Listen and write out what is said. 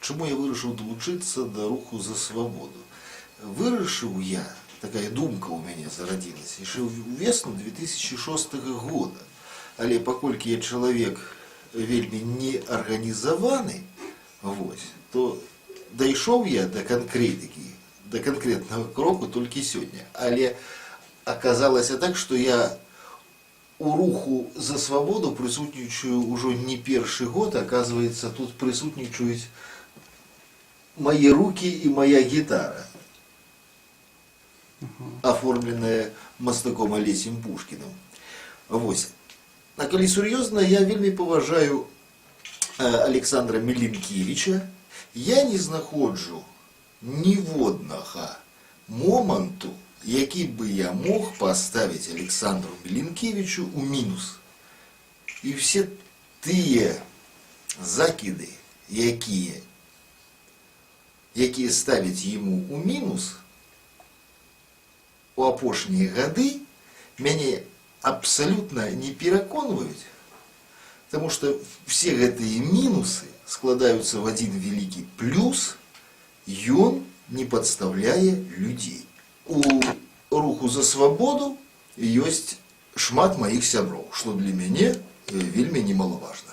чому я вирішив долучитися до руху за свободу? Вирішив я, такая думка у меня зародилась, еще в весну 2006 года. Але паколькі я чалавек вельмі неарганізаваны, то дайшоў я до конкретики, до конкретного кроку толькі сёння. Але оказалось так, что я у руху за свободу присутнічаю уже не першы год, оказывается, тут присутнічаюць мои руки и моя гитара, оформленная мастаком Олесем Пушкиным. А калі сур'ёзна, я вельмі паважаю Александра Міленкевіча. Я не знаходжу ніводнага моманту, які бы я мог поставить Александру Міленкевичу у мінус. І все тыя закиды, якія ставяць ему у мінус, у апошнія гады мяне абсолютно не пераконваюць, потому что все гэтыя мінусы складаюцца в один великий плюс, ён не подставляе людей. У руху за свободу ёсць шмат моих сяброў, что для мяне вельмі немаловажна.